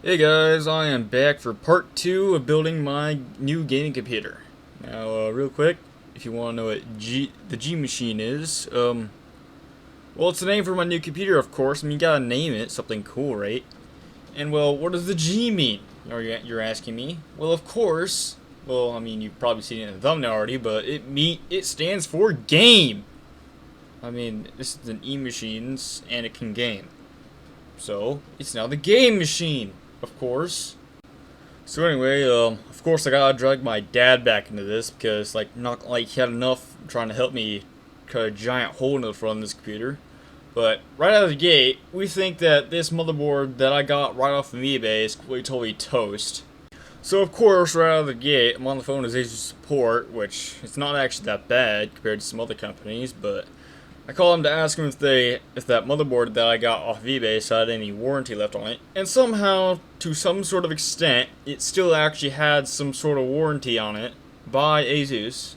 Hey guys, I am back for part 2 of building my new gaming computer. Now, real quick, if you want to know what the Gmachine is, well, it's the name for my new computer, of course. I mean, you gotta name it something cool, right? And, well, what does the G mean? You're asking me? Well, of course, well, I mean, you've probably seen it in the thumbnail already, but it stands for game! I mean, this is an E-machines, and it can game. So, it's now the game machine! Of course. So anyway, of course I gotta drag my dad back into this because, not like he had enough trying to help me cut a giant hole in the front of this computer. But right out of the gate, we think that this motherboard that I got right off of eBay is totally toast. So of course, right out of the gate, I'm on the phone with Asus support, which it's not actually that bad compared to some other companies, but I called them to ask them if that motherboard that I got off of eBay still had any warranty left on it, and somehow, to some sort of extent, it still actually had some sort of warranty on it by Asus.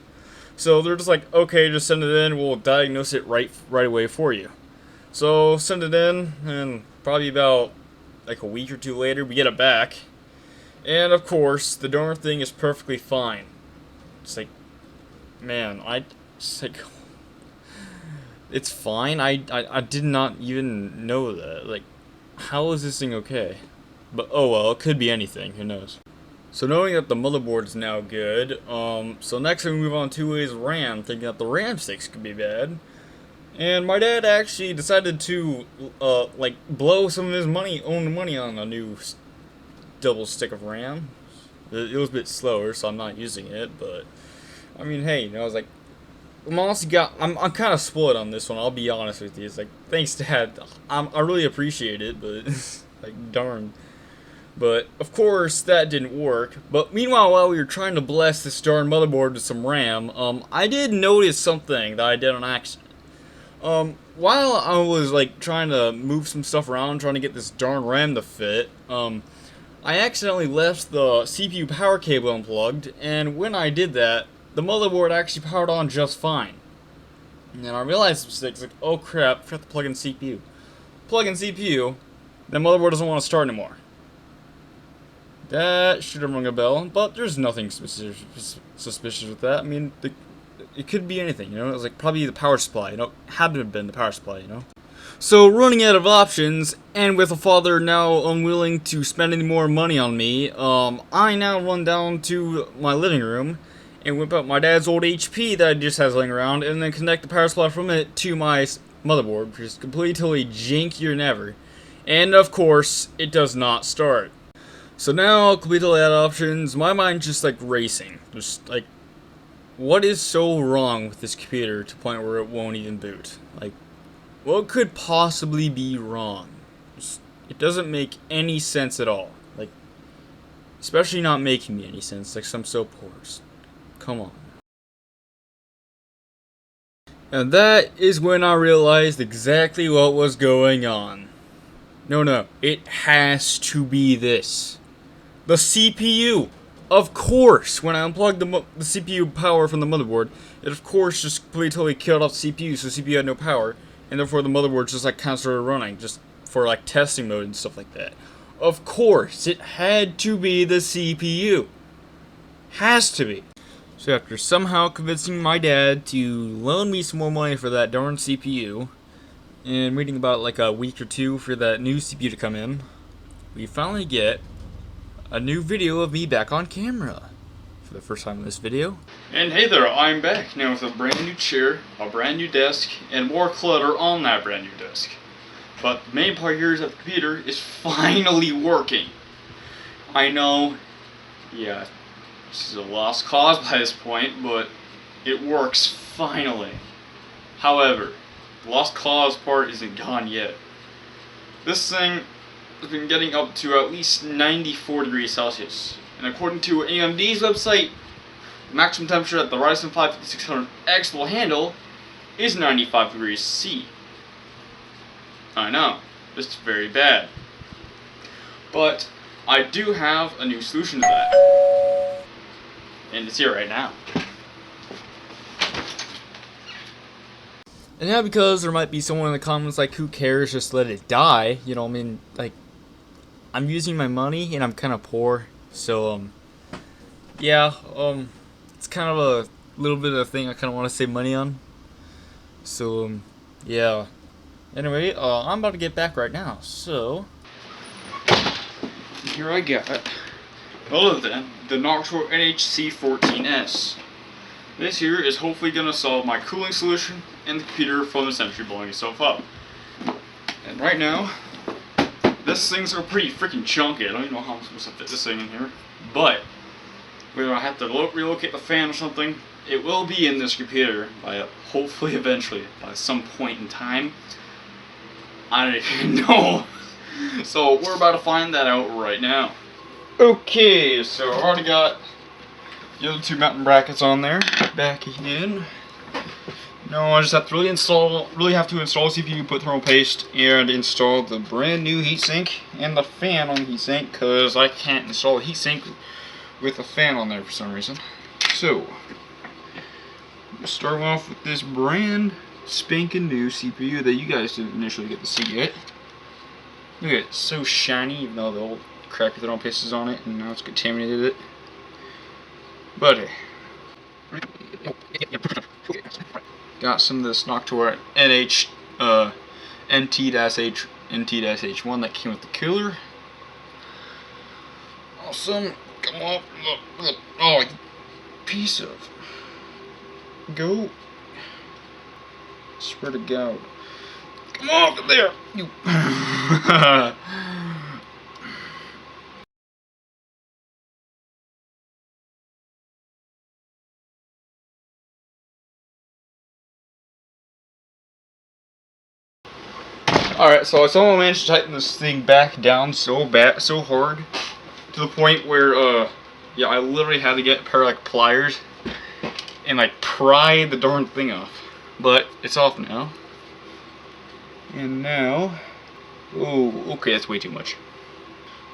So they're just like, okay, just send it in, we'll diagnose it right away for you. So send it in, and probably about like a week or two later, we get it back, and of course, the darn thing is perfectly fine. It's like, man, it's like. It's fine. I did not even know that. Like, how is this thing okay? But oh well, it could be anything. Who knows? So knowing that the motherboard is now good, so next we move on to is RAM, thinking that the RAM sticks could be bad. And my dad actually decided to, blow some of his own money on a new double stick of RAM. It was a bit slower, so I'm not using it, but I mean, hey, I was like, I'm kind of spoiled on this one. I'll be honest with you. It's like, thanks, Dad. I really appreciate it, but like, darn. But of course that didn't work. But meanwhile, while we were trying to bless this darn motherboard with some RAM, I did notice something that I did on accident. While I was like trying to move some stuff around, trying to get this darn RAM to fit, I accidentally left the CPU power cable unplugged, and when I did that, the motherboard actually powered on just fine. And then I realized the mistake. It's like, oh crap, I forgot to plug in CPU. Plug in CPU, the motherboard doesn't want to start anymore. That should have rung a bell, but there's nothing suspicious with that. I mean, it could be anything, you know? It was like probably the power supply, you know? Had to have been the power supply, you know? So, running out of options, and with a father now unwilling to spend any more money on me, I now run down to my living room and whip out my dad's old HP that he just has laying around, and then connect the power supply from it to my motherboard, which is completely jankier than ever. And of course, it does not start. So now, completely out of options, my mind's just like racing. Just like, what is so wrong with this computer to the point where it won't even boot? Like, what could possibly be wrong? It doesn't make any sense at all. Like, especially not making me any sense, like I'm so poor. Come on. And that is when I realized exactly what was going on. No, it has to be this. The CPU! Of course, when I unplugged the CPU power from the motherboard, it of course just completely totally killed off the CPU, so the CPU had no power, and therefore the motherboard just like kind of started running, just for like testing mode and stuff like that. Of course, it had to be the CPU. Has to be. So after somehow convincing my dad to loan me some more money for that darn CPU, and waiting about like a week or two for that new CPU to come in, we finally get a new video of me back on camera. For the first time in this video. And hey there, I'm back now with a brand new chair, a brand new desk, and more clutter on that brand new desk. But the main part here is that the computer is finally working. I know, yeah, this is a lost cause by this point, but it works finally. However, the lost cause part isn't gone yet. This thing has been getting up to at least 94 degrees Celsius. And according to AMD's website, the maximum temperature that the Ryzen 5 5600X will handle is 95 degrees C. I know, this is very bad. But I do have a new solution to that. And it's here right now. And now, because there might be someone in the comments like, who cares, just let it die, you know, I mean, like, I'm using my money and I'm kind of poor, so yeah, it's kind of a little bit of a thing I kind of want to save money on. So yeah. Anyway, I'm about to get back right now. So here I got other than the Noctua NHC14S. This here is hopefully gonna solve my cooling solution in the computer from essentially blowing itself up. And right now, this thing's so pretty freaking chunky. I don't even know how I'm supposed to fit this thing in here. But whether I have to relocate the fan or something, it will be in this computer by hopefully eventually by some point in time. I don't even know. So we're about to find that out right now. Okay, so I already got the other two mounting brackets on there. Back in. Now I just have to really have to install CPU, put thermal paste, and install the brand new heatsink and the fan on the heatsink, because I can't install the heatsink with a fan on there for some reason. So we'll start off with this brand spanking new CPU that you guys didn't initially get to see yet. Look at it, it's so shiny, even though the old crappy thermal paste is on it, and now it's contaminated it. But got some of this Noctua NT-H1 that came with the cooler. Awesome. Come on, look. Oh, piece of go. Swear to God. Come on, there. You. Alright, so I somehow managed to tighten this thing back down so hard, to the point where, yeah, I literally had to get a pair of, like, pliers and, like, pry the darn thing off. But it's off now. And now, oh, okay, that's way too much.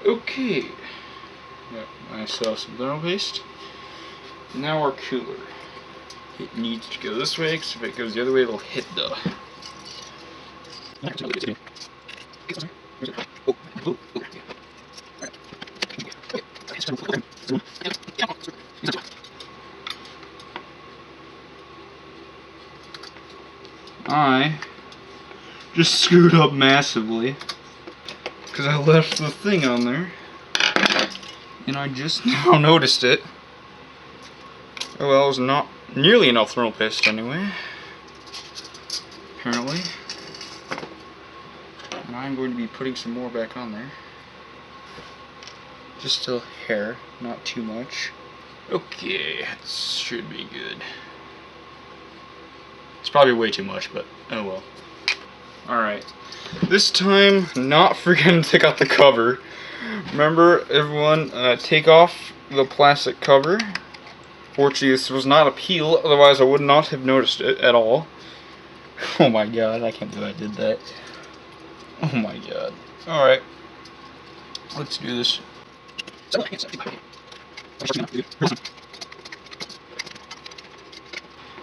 Okay, got myself some thermal paste. Now our cooler. It needs to go this way, because if it goes the other way, it'll hit the. I just screwed up massively because I left the thing on there and I just now noticed it. Oh well, it was not nearly enough thermal paste anyway, apparently. And I'm going to be putting some more back on there. Just a hair, not too much. Okay, this should be good. It's probably way too much, but oh well. Alright. This time, not forgetting to take out the cover. Remember, everyone, take off the plastic cover. Fortunately, this was not a peel, otherwise I would not have noticed it at all. Oh my god, I can't believe I did that. Oh my god. Alright. Let's do this.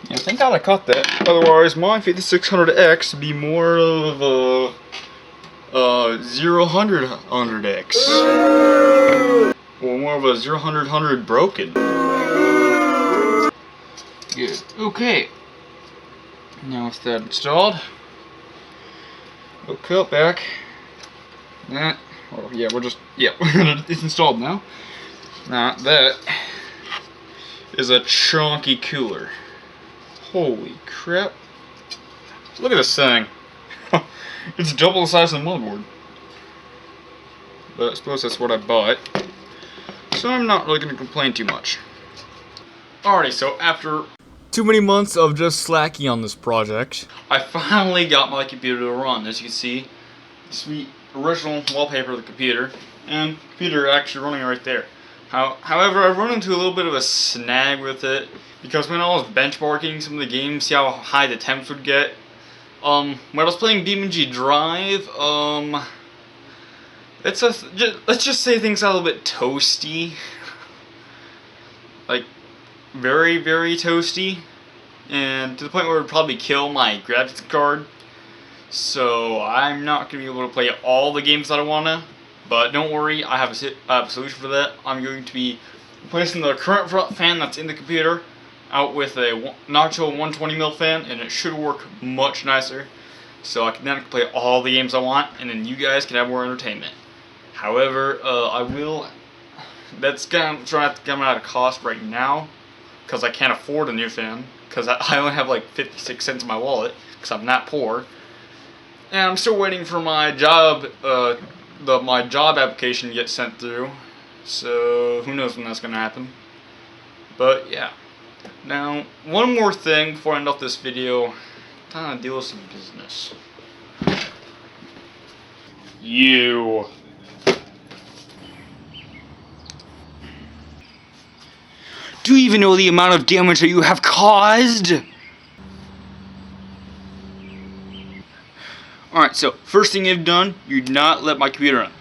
Yeah, thank God I caught that. Otherwise, my 5600X would be more of a 0-100-100X. Or more of a 0-100-100 broken. Good. Okay. Now with that installed, we'll cut back. That. Oh yeah, it's installed now. Now that is a chunky cooler. Holy crap. Look at this thing. It's double the size of the motherboard. But I suppose that's what I bought. So I'm not really going to complain too much. Alrighty, so after too many months of just slacking on this project, I finally got my computer to run. As you can see, the sweet original wallpaper of the computer, and the computer actually running right there. However, I've run into a little bit of a snag with it, because when I was benchmarking some of the games, see how high the temps would get. When I was playing BeamNG Drive, let's just say things got a little bit toasty. Like, very, very toasty. And to the point where it would probably kill my graphics card. So I'm not going to be able to play all the games that I want to. But don't worry, I have a solution for that. I'm going to be replacing the current front fan that's in the computer out with a Nacho 120mm fan, and it should work much nicer. So I can then play all the games I want, and then you guys can have more entertainment. However, that's gonna come at a cost right now, because I can't afford a new fan, because I only have like 56 cents in my wallet, because I'm not poor. And I'm still waiting for my job, my job application to get sent through. So who knows when that's gonna happen. But yeah. Now, one more thing before I end off this video. Time to deal with some business. You. Do you even know the amount of damage that you have caused? Alright, so first thing you've done, you did not let my computer run.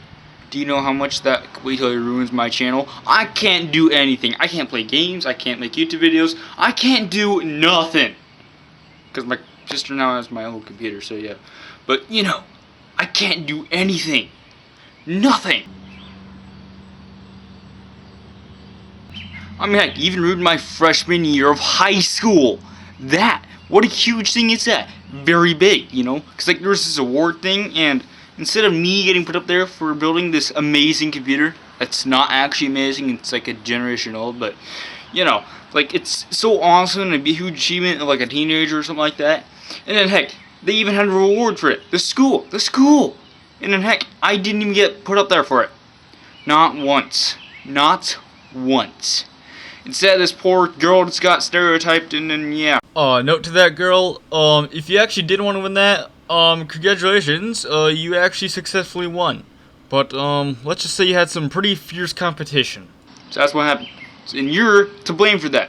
Do you know how much that completely ruins my channel? I can't do anything. I can't play games, I can't make YouTube videos, I can't do nothing. Because my sister now has my old computer, so yeah. But, you know, I can't do anything. Nothing. I mean, heck, even ruined my freshman year of high school. What a huge thing is that? Very big, you know? Because, like, there was this award thing, and instead of me getting put up there for building this amazing computer, that's not actually amazing, it's like a generation old, but, you know, like, it's so awesome and it'd be a huge achievement of, like, a teenager or something like that. And then, heck, they even had a reward for it. The school! And then, heck, I didn't even get put up there for it. Not once. Not once. Instead, this poor girl just got stereotyped, and then, yeah. Note to that girl, if you actually did want to win that, congratulations, you actually successfully won. But, let's just say you had some pretty fierce competition. So that's what happened. And you're to blame for that.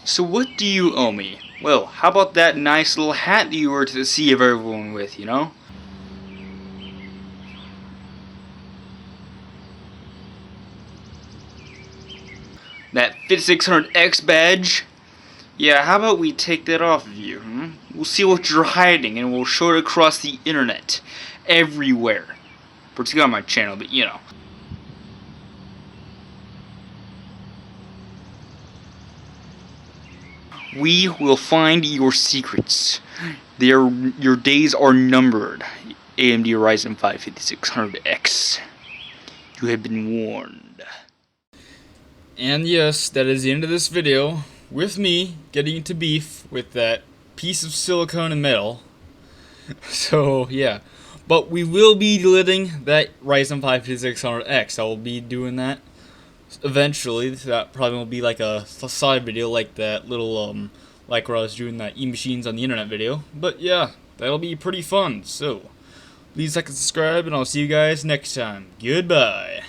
So what do you owe me? Well, how about that nice little hat that you were to the sea of everyone with, you know? That 5600X badge? Yeah, how about we take that off of you, hmm? We'll see what you're hiding, and we'll show it across the internet. Everywhere. Particularly on my channel, but you know. We will find your secrets. Your days are numbered. AMD Ryzen 5 5600X. You have been warned. And yes, that is the end of this video, with me getting into beef with that piece of silicone and metal. So, yeah. But we will be deleting that Ryzen 5 5600X. I will be doing that eventually. That probably will be like a side video, like that little, like where I was doing that E-Machines on the internet video. But yeah, that'll be pretty fun. So, please like and subscribe, and I'll see you guys next time. Goodbye.